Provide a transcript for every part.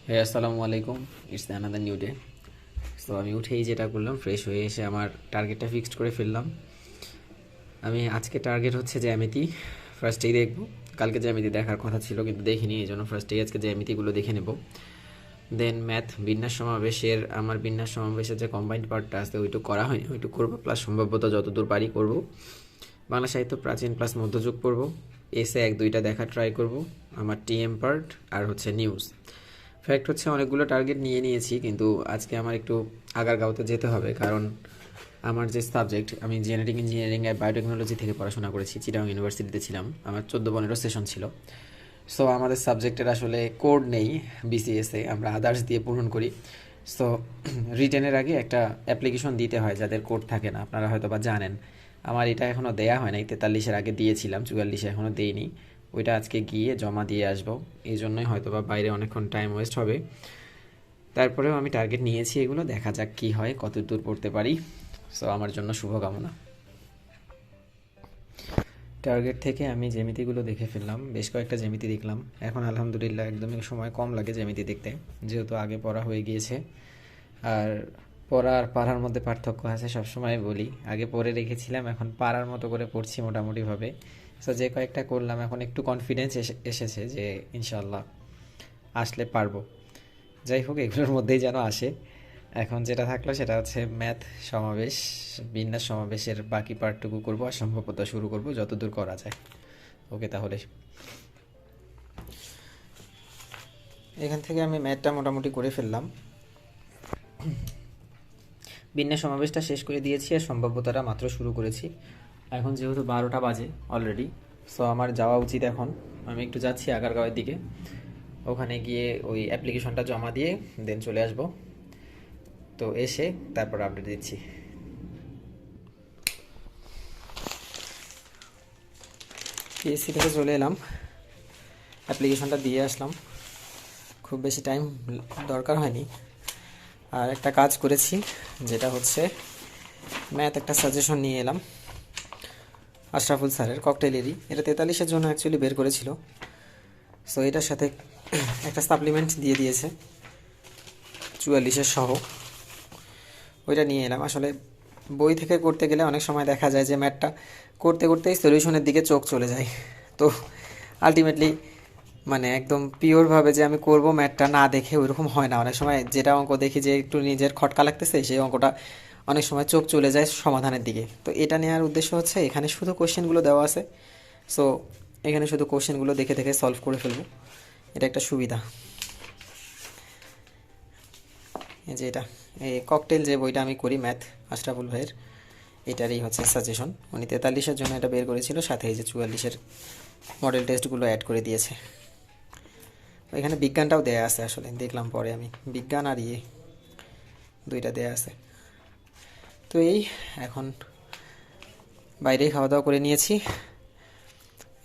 হে আসসালামু আলাইকুম। It's another new day. তো আমি উঠেই যেটা করলাম, ফ্রেশ হয়ে এসে আমার টার্গেটটা ফিক্সড করে ফেললাম। আমি আজকে টার্গেট হচ্ছে জ্যামিতি ফার্স্টেই দেখব। কালকে জ্যামিতি দেখার কথা ছিল কিন্তু দেখিনি, এই জন্য ফার্স্টেই আজকে জ্যামিতিগুলো দেখে নেব। দেন ম্যাথ বিন্যাস সমাবেশের আমার বিন্যাস সমাবেশের যে কম্বাইন্ড পার্টটা আছে ওইটুকু করা হয়নি, ওইটুকু করবো, প্লাস সম্ভবত যতদূর পারি করব। বাংলা সাহিত্য প্রাচীন প্লাস মধ্যযুগ পড়ব। এসে এক দুইটা দেখা ট্রাই করব। আমার টিএম পার্ট আর হচ্ছে নিউজ। ফ্যাক্ট হচ্ছে অনেকগুলো টার্গেট নিয়ে নিয়েছি, কিন্তু আজকে আমার একটু আগারগাঁওতে যেতে হবে, কারণ আমার যে সাবজেক্ট, আমি জেনেটিক ইঞ্জিনিয়ারিং অ্যান্ড বায়োটেকনোলজি থেকে পড়াশোনা করেছি, চিটাগাং ইউনিভার্সিটিতে ছিলাম, আমার 14-15 সেশন ছিল। সো আমাদের সাবজেক্টের আসলে কোড নেই বিসিএসে, আমরা আদার্স দিয়ে পূরণ করি। সো রিটেনের আগে একটা অ্যাপ্লিকেশন দিতে হয় যাদের কোড থাকে না, আপনারা হয়তো বা জানেন। আমার এটা এখনও দেয়া হয় নাই, 43-এর আগে দিয়েছিলাম, 44-এ এখনও দেইনি। ওইটা আজকে গিয়ে জমা দিয়ে আসবো, এই জন্যই হয়তো বা বাইরে অনেকক্ষণ টাইম ওয়েস্ট হবে। তারপরেও আমি টার্গেট নিয়েছি, এগুলো দেখা যাক কি হয়, কত দূর পড়তে পারি। সো আমার জন্য শুভকামনা। টার্গেট থেকে আমি জ্যামিতিগুলো দেখে ফেললাম, বেশ কয়েকটা জ্যামিতি দেখলাম। এখন আলহামদুলিল্লাহ একদমই সময় কম লাগে জ্যামিতি দেখতে, যেহেতু আগে পড়া হয়ে গিয়েছে। আর পড়া আর পারার মধ্যে পার্থক্য আছে, সবসময় বলি। আগে পড়ে রেখেছিলাম, এখন পারার মতো করে পড়ছি মোটামুটিভাবে। সো যে কয়েকটা করলাম এখন একটু কনফিডেন্স এসেছে যে ইনশাল্লাহ আসলে পারবো। যাই হোক, এগুলোর মধ্যেই যেন আসে। এখন যেটা থাকলো সেটা হচ্ছে ম্যাথ সমাবেশ, বিন্যাস সমাবেশের বাকি পার্টটুকু করবো, আর সম্ভবত শুরু করবো যতদূর করা যায়। ওকে, তাহলে এখান থেকে আমি ম্যাথটা মোটামুটি করে ফেললাম। বিন্যাস সমাবেশটা শেষ করে দিয়েছি আর সম্ভাব্যতাটা মাত্র শুরু করেছি। এখন যেহেতু 12টা বাজে অলরেডি, সো আমার যাওয়া উচিত এখন। আমি একটু যাচ্ছি আগারগাঁওয়ের দিকে, ওখানে গিয়ে ওই অ্যাপ্লিকেশনটা জমা দিয়ে দেন চলে আসব। তো এসে তারপর আপডেট দিচ্ছি। পিএসসি থেকে চলে এলাম, অ্যাপ্লিকেশনটা দিয়ে আসলাম, খুব বেশি টাইম দরকার হয়নি। আর একটা কাজ করেছি, যেটা হচ্ছে ম্যাথ একটা সাজেশন নিয়ে এলাম আশরাফুল স্যারের, ককটেলেরই। এটা 43-এর জন্য অ্যাকচুয়ালি বের করেছিল। সো এটার সাথে একটা সাপ্লিমেন্ট দিয়ে দিয়েছে 44-এর সহ, ওইটা নিয়ে এলাম। আসলে বই থেকে করতে গেলে অনেক সময় দেখা যায় যে ম্যাথটা করতে করতেই সলিউশনের দিকে চোখ চলে যায়। তো আলটিমেটলি মানে একদম পিওরভাবে যে আমি করব ম্যাথটা না দেখে ওইরকম হয় না। অনেক সময় যেটা অঙ্ক দেখি যে একটু নিজের খটকা লাগতেছে, সেই অঙ্কটা অনেক সময় চোখ চলে যায় সমাধানের দিকে। তো এটা নেওয়ার উদ্দেশ্য হচ্ছে এখানে শুধু কোশ্চেনগুলো দেওয়া আছে, সো এখানে শুধু কোশ্চেনগুলো দেখে দেখে সলভ করে ফেলবো, এটা একটা সুবিধা। এই যে এটা, এই ককটেল যে বইটা আমি করি ম্যাথ আশরাফুল ভাইয়ের, এটারই হচ্ছে সাজেশন। উনি 43-এর জন্য এটা বের করেছিল, সাথে এই যে 44-এর মডেল টেস্টগুলো অ্যাড করে দিয়েছে। এখানে বিজ্ঞানটাও দেয়া আছে, আসলে দেখলাম পরে আমি, বিজ্ঞান আর দুইটা দেয়া আছে। তো এই এখন বাইরেই খাওয়া দাওয়া করে নিয়েছি,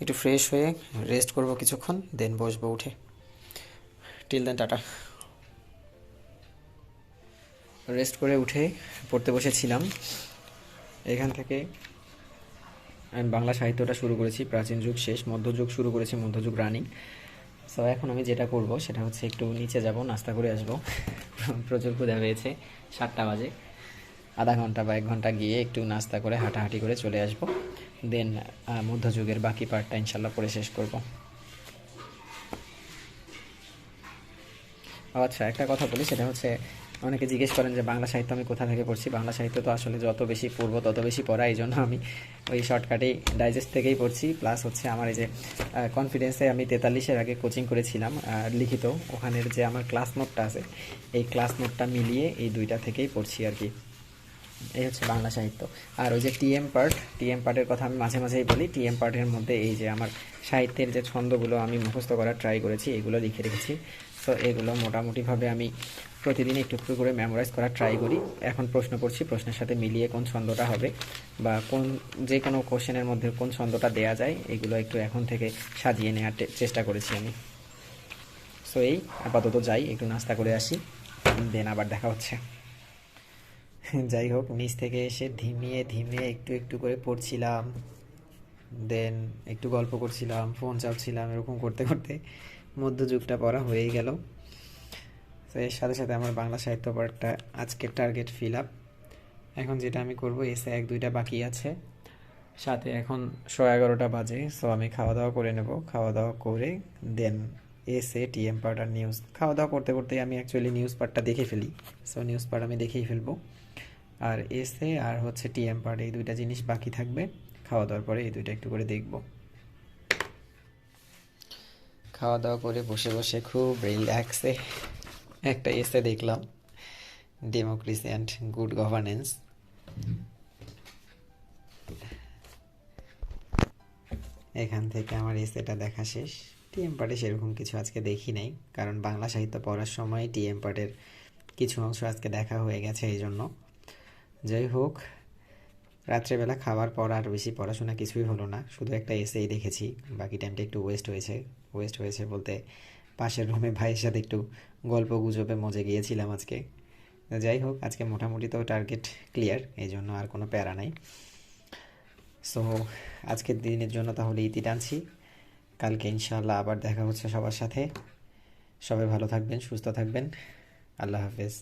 একটু ফ্রেশ হয়ে রেস্ট করব কিছুক্ষণ, দেন বসবো উঠে। Till then, tata. রেস্ট করে উঠে পড়তে বসেছিলাম। এখান থেকে আমি বাংলা সাহিত্যটা শুরু করেছি, প্রাচীন যুগ শেষ, মধ্যযুগ শুরু করেছি, মধ্যযুগ রানিং। সো এখন আমি যেটা করব সেটা হচ্ছে একটু নিচে যাব, নাস্তা করে আসবো। প্রচুর ক্ষুধা হয়েছে, 7টা বাজে। আধা ঘন্টা বা 1 ঘন্টা গিয়ে একটু নাস্তা করে হাঁটাহাঁটি করে চলে আসবো। দেন মধ্যযুগের বাকি পার্টটা ইনশাল্লাহ পড়ে শেষ করব। আচ্ছা, একটা কথা বলি, সেটা হচ্ছে অনেকে জিজ্ঞেস করেন যে বাংলা সাহিত্য আমি কোথা থেকে পড়ছি। বাংলা সাহিত্য তো আসলে যত বেশি পড়বো তত বেশি পড়া, এই জন্য আমি ওই শর্টকাটেই ডাইজেস্ট থেকেই পড়ছি। প্লাস হচ্ছে আমার এই যে কনফিডেন্সে আমি 43-এর আগে কোচিং করেছিলাম লিখিত, ওখানের যে আমার ক্লাস নোটটা আছে, এই ক্লাস নোটটা মিলিয়ে এই দুইটা থেকেই পড়ছি আর কি। এই হচ্ছে বাংলা সাহিত্য। আর ওই যে টিএম পার্টের কথা আমি মাঝে মাঝেই বলি, টিএম পার্টের মধ্যে এই যে আমার সাহিত্যের যে ছন্দগুলো আমি মুখস্থ করার ট্রাই করেছি, এগুলো লিখে রেখেছি। সো এগুলো মোটামুটিভাবে আমি প্রতিদিন একটু একটু করে মেমোরাইজ করার ট্রাই করি। এখন প্রশ্ন করছি, প্রশ্নের সাথে মিলিয়ে কোন ছন্দটা হবে বা কোন যে কোনো কোশ্চেনের মধ্যে কোন ছন্দটা দেয়া যায়, এগুলো একটু এখন থেকে সাজিয়ে নেওয়ার চেষ্টা করেছি আমি। সো এই আপাতত যাই, একটু নাস্তা করে আসি, দেন আবার দেখা হচ্ছে। যাই হোক, নিচ থেকে এসে ধিমিয়ে ধিমিয়ে একটু একটু করে পড়ছিলাম, দেন একটু গল্প করছিলাম, ফোন চাপছিলাম, এরকম করতে করতে মধ্যযুগটা পড়া হয়েই গেল। তো এর সাথে সাথে আমার বাংলা সাহিত্য পাঠটা আজকের টার্গেট ফিল আপ। এখন যেটা আমি করব, এসে 1-2টা বাকি আছে, সাথে এখন 11:30 বাজে। সো আমি খাওয়া দাওয়া করে নেব, খাওয়া দাওয়া করে দেন এসে টিএম পার্ট আর নিউজ, খাওয়া দাওয়া করতে করতেই আমি অ্যাকচুয়ালি নিউজ পার্টটা দেখে ফেলি। সো নিউজ পার্ট আমি দেখেই ফেলবো। আর এসে আর হচ্ছে টিএম পার্ট, এই দুইটা জিনিস বাকি থাকবে। খাওয়া দাওয়ার পরে এই দুইটা একটু করে দেখব। খাওয়া দাওয়া করে বসে বসে খুব রিল্যাক্সে একটা এসে দেখলাম, ডেমোক্রেসি অ্যান্ড গুড গভর্নেন্স। এখান থেকে আমার এসেটা দেখা শেষ। টিএম পার্টে সেরকম কিছু আজকে দেখি নাই, কারণ বাংলা সাহিত্য পড়ার সময় টিএম পার্টের কিছু অংশ আজকে দেখা হয়ে গেছে, এই জন্য। যাই হোক, রাত্রেবেলা খাওয়ার পর আর বেশি পড়াশোনা কিছুই হলো না, শুধু একটা এসেই দেখেছি। বাকি টাইমটা একটু ওয়েস্ট হয়েছে বলতে পাশের রুমে ভাইয়ের সাথে একটু গল্প গুজবে মজে গিয়েছিলাম আজকে। যাই হোক, আজকে মোটামুটি তো টার্গেট ক্লিয়ার, এই জন্য আর কোনো প্যারা নাই। সো আজকের দিনের জন্য তাহলে ইতি টানছি। কালকে ইনশাআল্লাহ আবার দেখা হচ্ছে সবার সাথে। সবাই ভালো থাকবেন, সুস্থ থাকবেন। আল্লাহ হাফেজ।